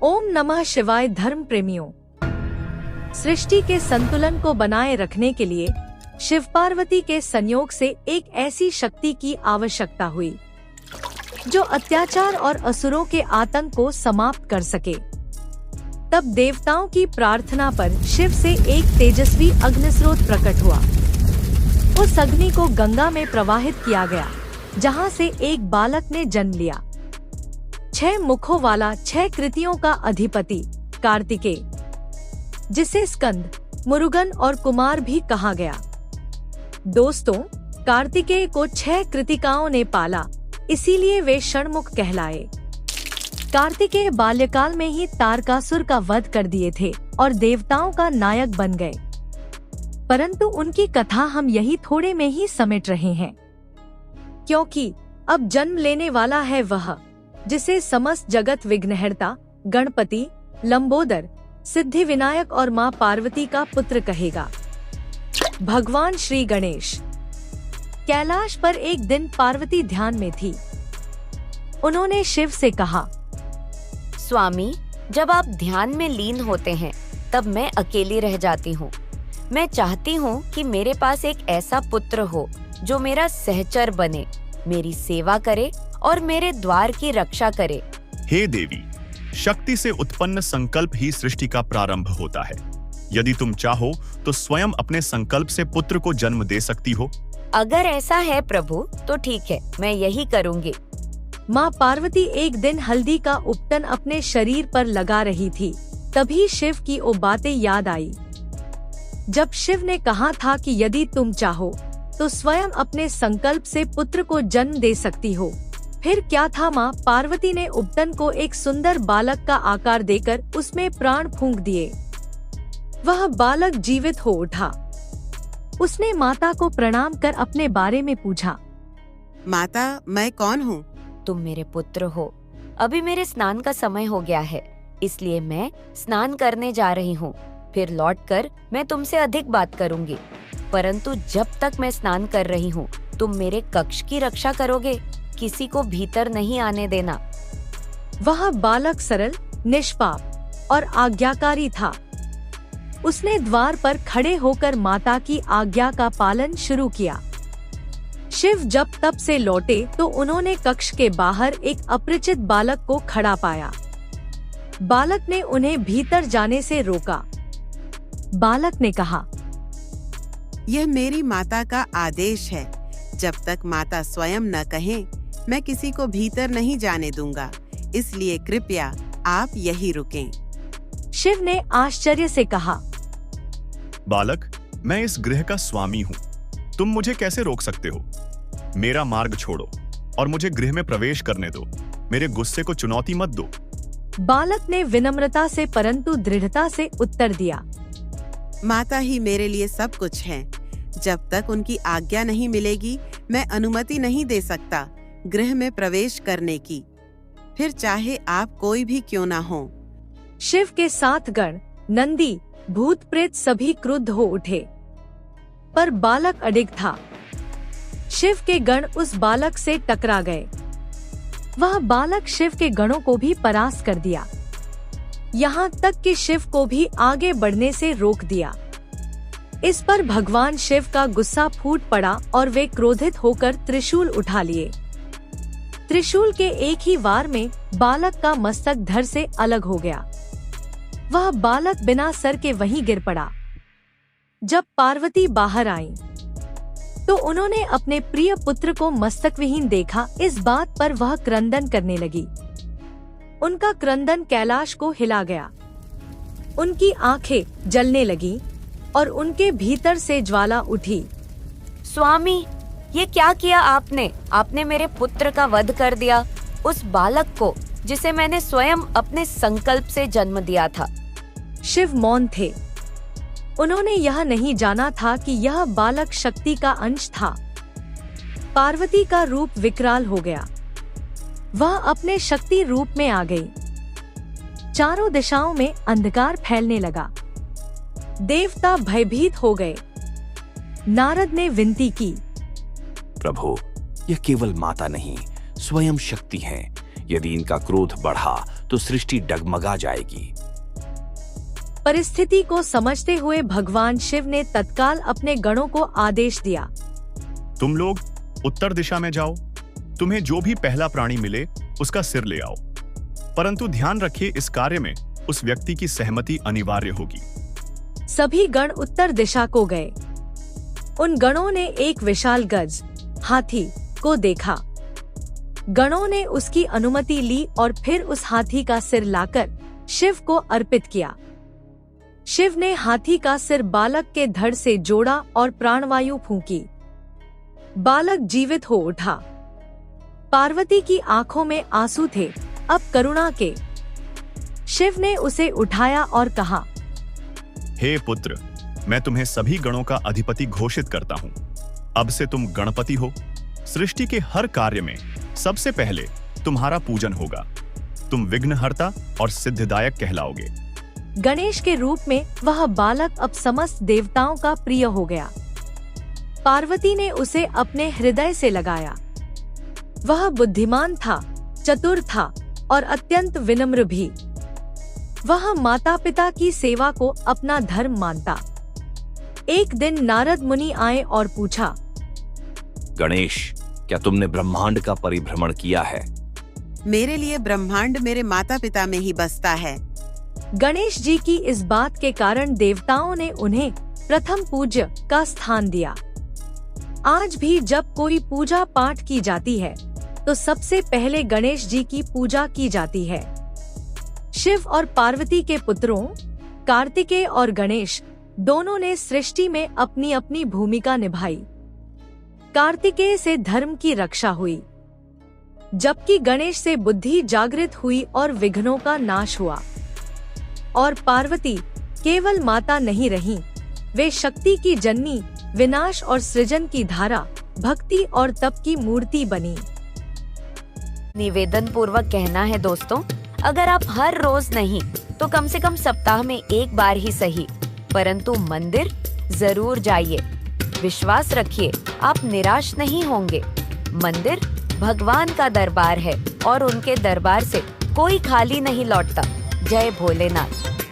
ओम नमः शिवाय। धर्म प्रेमियों, सृष्टि के संतुलन को बनाए रखने के लिए शिव पार्वती के संयोग से एक ऐसी शक्ति की आवश्यकता हुई जो अत्याचार और असुरों के आतंक को समाप्त कर सके। तब देवताओं की प्रार्थना पर शिव से एक तेजस्वी अग्निस्रोत प्रकट हुआ। उस अग्नि को गंगा में प्रवाहित किया गया, जहां से एक बालक ने जन्म लिया। 6 मुखों वाला 6 कृतियों का अधिपति कार्तिकेय, जिसे स्कंद, मुरुगन और कुमार भी कहा गया। दोस्तों, कार्तिकेय को 6 कृतिकाओं ने पाला, इसीलिए वे षणमुख कहलाए। कार्तिकेय बाल्यकाल में ही तारकासुर का वध कर दिए थे और देवताओं का नायक बन गए, परंतु उनकी कथा हम यही थोड़े में ही समेट रहे हैं, क्योंकि अब जन्म लेने वाला है वह जिसे समस्त जगत विघ्नहर्ता, गणपति, लंबोदर, सिद्धि विनायक और मां पार्वती का पुत्र कहेगा, भगवान श्री गणेश। कैलाश पर एक दिन पार्वती ध्यान में थी। उन्होंने शिव से कहा, स्वामी, जब आप ध्यान में लीन होते हैं तब मैं अकेली रह जाती हूँ। मैं चाहती हूँ कि मेरे पास एक ऐसा पुत्र हो जो मेरा सहचर बने, मेरी सेवा करे और मेरे द्वार की रक्षा करे। हे देवी, शक्ति से उत्पन्न संकल्प ही सृष्टि का प्रारंभ होता है। यदि तुम चाहो तो स्वयं अपने संकल्प से पुत्र को जन्म दे सकती हो। अगर ऐसा है प्रभु तो ठीक है, मैं यही करूँगी। माँ पार्वती एक दिन हल्दी का उपटन अपने शरीर पर लगा रही थी, तभी शिव की वो बातें याद आई। जब शिव ने कहा था कि यदि तुम चाहो तो स्वयं अपने संकल्प से पुत्र को जन्म दे सकती हो, फिर क्या था, माँ पार्वती ने उपटन को एक सुंदर बालक का आकार देकर उसमें प्राण फूंक दिए। वह बालक जीवित हो उठा। उसने माता को प्रणाम कर अपने बारे में पूछा, माता, मैं कौन हूँ? तुम मेरे पुत्र हो। अभी मेरे स्नान का समय हो गया है, इसलिए मैं स्नान करने जा रही हूँ। फिर लौटकर मैं तुमसे अधिक बात करूँगी, परंतु जब तक मैं स्नान कर रही हूँ तुम मेरे कक्ष की रक्षा करोगे, किसी को भीतर नहीं आने देना। वह बालक सरल, निष्पाप और आज्ञाकारी था। उसने द्वार पर खड़े होकर माता की आज्ञा का पालन शुरू किया। शिव जब तप से लौटे तो उन्होंने कक्ष के बाहर एक अपरिचित बालक को खड़ा पाया। बालक ने उन्हें भीतर जाने से रोका। बालक ने कहा, यह मेरी माता का आदेश है। जब तक माता स्वयं न कहें, मैं किसी को भीतर नहीं जाने दूंगा, इसलिए कृपया आप यही रुकें। शिव ने आश्चर्य से कहा, बालक, मैं इस गृह का स्वामी हूँ, तुम मुझे कैसे रोक सकते हो? मेरा मार्ग छोड़ो और मुझे गृह में प्रवेश करने दो। मेरे गुस्से को चुनौती मत दो। बालक ने विनम्रता से परंतु दृढ़ता से उत्तर दिया, माता ही मेरे लिए सब कुछ है। जब तक उनकी आज्ञा नहीं मिलेगी, मैं अनुमति नहीं दे सकता गृह में प्रवेश करने की, फिर चाहे आप कोई भी क्यों ना हो। शिव के 7 गण, नंदी, भूत प्रेत सभी क्रुद्ध हो उठे, पर बालक अडिग था। शिव के गण उस बालक से टकरा गए। वह बालक शिव के गणों को भी परास्त कर दिया, यहाँ तक कि शिव को भी आगे बढ़ने से रोक दिया। इस पर भगवान शिव का गुस्सा फूट पड़ा और वे क्रोधित होकर त्रिशूल उठा लिए। त्रिशूल के एक ही वार में बालक का मस्तक धड़ से अलग हो गया। वह बालक बिना सर के वहीं गिर पड़ा। जब पार्वती बाहर आईं, तो उन्होंने अपने प्रिय पुत्र को मस्तक विहीन देखा। इस बात पर वह क्रंदन करने लगी। उनका क्रंदन कैलाश को हिला गया। उनकी आंखें जलने लगी और उनके भीतर से ज्वाला उठी। स्वामी, ये क्या किया आपने? आपने मेरे पुत्र का वध कर दिया, उस बालक को जिसे मैंने स्वयं अपने संकल्प से जन्म दिया था। शिव मौन थे। उन्होंने यह नहीं जाना था कि यह बालक शक्ति का अंश था। पार्वती का रूप विकराल हो गया। वह अपने शक्ति रूप में आ गई। चारों दिशाओं में अंधकार फैलने लगा। देवता भयभीत हो गए। नारद ने विनती की, प्रभु, यह केवल माता नहीं, स्वयं शक्ति है। यदि इनका क्रोध बढ़ा तो सृष्टि डगमगा जाएगी। परिस्थिति को समझते हुए भगवान शिव ने तत्काल अपने गणों को आदेश दिया। तुम लोग उत्तर दिशा में जाओ। तुम्हें जो भी पहला प्राणी मिले उसका सिर ले आओ, परंतु ध्यान रखिए इस कार्य में उस व्यक्ति की सहमति अनिवार्य होगी। सभी गण उत्तर दिशा को गए। उन गणों ने एक विशाल गज हाथी को देखा। गणों ने उसकी अनुमति ली और फिर उस हाथी का सिर लाकर शिव को अर्पित किया। शिव ने हाथी का सिर बालक के धड़ से जोड़ा और प्राणवायु फूंकी। बालक जीवित हो उठा। पार्वती की आंखों में आंसू थे, अब करुणा के। शिव ने उसे उठाया और कहा, हे पुत्र, मैं तुम्हें सभी गणों का अधिपति घोषित करता हूँ। अब से तुम गणपति हो। सृष्टि के हर कार्य में सबसे पहले तुम्हारा पूजन होगा। तुम विघ्नहर्ता और सिद्धिदायक कहलाओगे। गणेश के रूप में वह बालक अब समस्त देवताओं का प्रिय हो गया। पार्वती ने उसे अपने हृदय से लगाया। वह बुद्धिमान था, चतुर था और अत्यंत विनम्र भी। वह माता पिता की सेवा को अपना धर्म मानता। एक दिन नारद मुनि आए और पूछा, गणेश, क्या तुमने ब्रह्मांड का परिभ्रमण किया है? मेरे लिए ब्रह्मांड मेरे माता पिता में ही बसता है। गणेश जी की इस बात के कारण देवताओं ने उन्हें प्रथम पूज्य का स्थान दिया। आज भी जब कोई पूजा पाठ की जाती है तो सबसे पहले गणेश जी की पूजा की जाती है। शिव और पार्वती के पुत्रों कार्तिकेय और गणेश दोनों ने सृष्टि में अपनी अपनी भूमिका निभाई। कार्तिकेय से धर्म की रक्षा हुई, जबकि गणेश से बुद्धि जागृत हुई और विघ्नों का नाश हुआ। और पार्वती केवल माता नहीं रहीं, वे शक्ति की जननी, विनाश और सृजन की धारा, भक्ति और तप की मूर्ति बनी। निवेदन पूर्वक कहना है दोस्तों, अगर आप हर रोज नहीं तो कम से कम सप्ताह में एक बार ही सही, परंतु मंदिर जरूर जाइए। विश्वास रखिए, आप निराश नहीं होंगे। मंदिर भगवान का दरबार है और उनके दरबार से कोई खाली नहीं लौटता। जय भोलेनाथ।